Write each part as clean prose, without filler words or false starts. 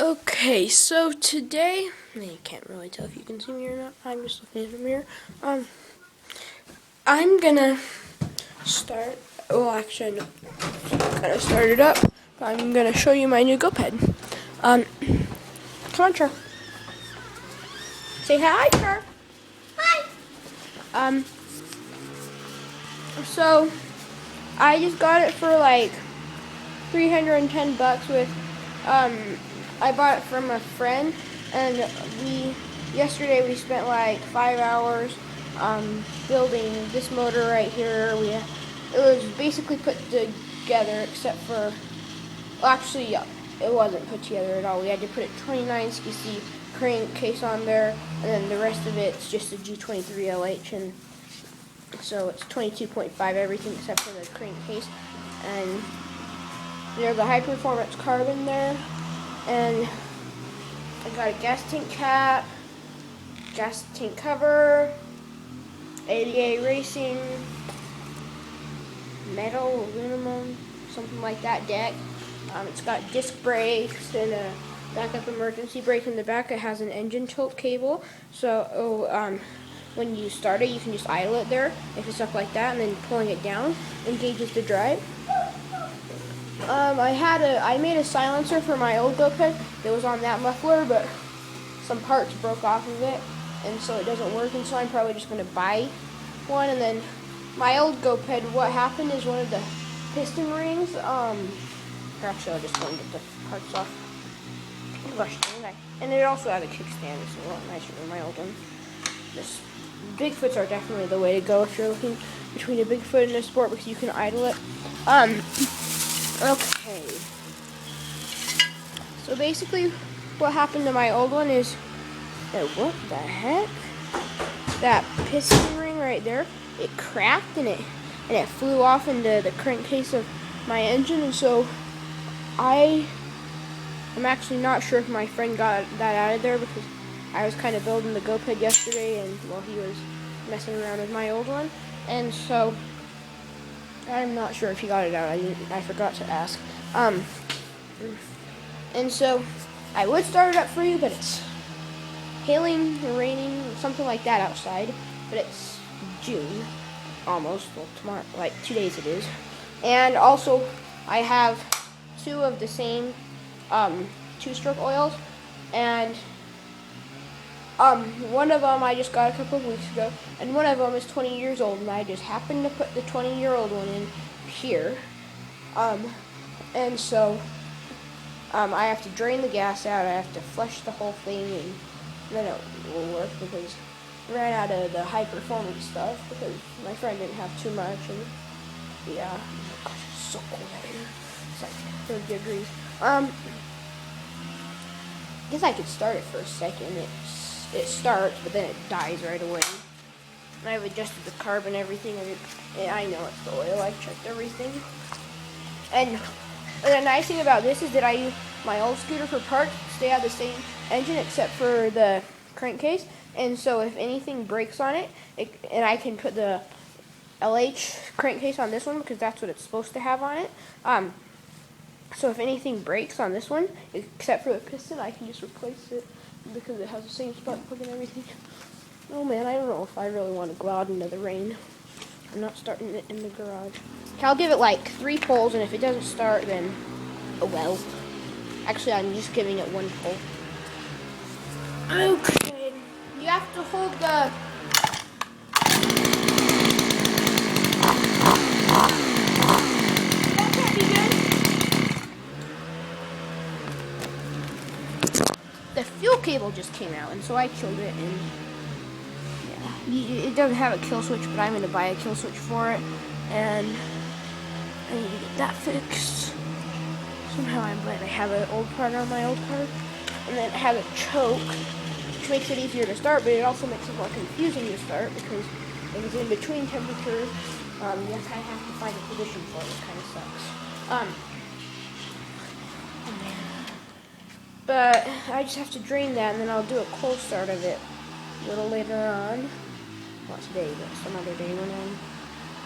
Okay, so today, you can't really tell if you can see me or not. I'm just looking in the mirror. I'm gonna start. Well, actually, I'm gonna start it up. But I'm gonna show you my new goped. Come on, Char. Say hi, Char. Hi. So I just got it for like $310 with I bought it from a friend, and yesterday we spent like 5 hours building this motor right here. It was basically put together except for, well, actually it wasn't put together at all. We had to put a 29cc crankcase on there, and then the rest of it's just a G23 LH, and so it's 22.5 everything except for the crankcase. And there's a high performance carbon there, and I got a gas tank cap, gas tank cover, ADA racing, metal, aluminum, something like that deck. It's got disc brakes and a backup emergency brake in the back. It has an engine tilt cable, so when you start it, you can just idle it there if it's up like that, and then pulling it down engages the drive. I made a silencer for my old goped that was on that muffler, but some parts broke off of it, and so it doesn't work, and so I'm probably just going to buy one. And then my old goped, what happened is one of the piston rings, actually I'll just go and get the parts off. Oh gosh, and it also has a kickstand. It's a lot nicer than my old one. Bigfoots are definitely the way to go if you're looking between a Bigfoot and a sport, because you can idle it. Okay, so basically what happened to my old one is what the heck? That piston ring right there, it cracked and it flew off into the crankcase of my engine, and so I'm actually not sure if my friend got that out of there, because I was kind of building the goped yesterday and while he was messing around with my old one, and so I'm not sure if he got it out. I forgot to ask. And so I would start it up for you, but it's hailing or raining, something like that outside. But it's June, almost. Well, tomorrow, like 2 days it is. And also, I have two of the same two-stroke oils, and one of them I just got a couple of weeks ago, and one of them is 20 years old, and I just happened to put the 20-year-old one in here, and so I have to drain the gas out, I have to flush the whole thing, and then it will work, because I ran out of the high performance stuff, because my friend didn't have too much, and yeah, gosh, it's so cold out here, it's like 30 degrees. I guess I could start it for a second. It starts, but then it dies right away. And I've adjusted the carb and everything. I know it's the oil. I've checked everything. And the nice thing about this is that I use my old scooter for parts. They have the same engine except for the crankcase. And so if anything breaks on it, and I can put the LH crankcase on this one, because that's what it's supposed to have on it. So if anything breaks on this one, except for the piston, I can just replace it, because it has the same spark plug and everything. Oh man, I don't know if I really want to go out into the rain. I'm not starting it in the garage. Okay, I'll give it like 3 pulls, and if it doesn't start, then oh well. Actually, I'm just giving it 1 pull. Okay, you have to hold the... The fuel cable just came out, and so I killed it, and yeah, it doesn't have a kill switch, but I'm going to buy a kill switch for it, and I need to get that fixed. Somehow I'm glad I have an old part on my old car, and then it has a choke, which makes it easier to start, but it also makes it more confusing to start, because if it's in between temperatures, you kind of have to find a position for it. It kind of sucks. But I just have to drain that, and then I'll do a cold start of it a little later on. Not today, but some other day when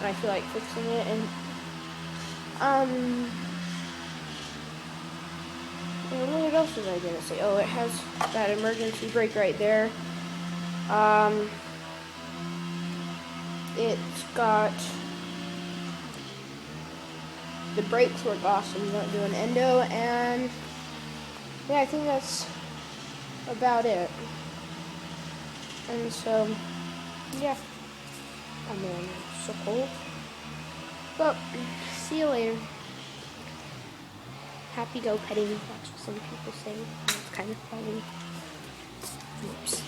I feel like fixing it. And what else was I gonna say? Oh, it has that emergency brake right there. It's got, the brakes work awesome. You don't do an endo, and yeah, I think that's about it. And so, yeah. Oh man, it's so cold. Well, see you later. Happy go petting, that's what some people say. It's kind of funny. Oops.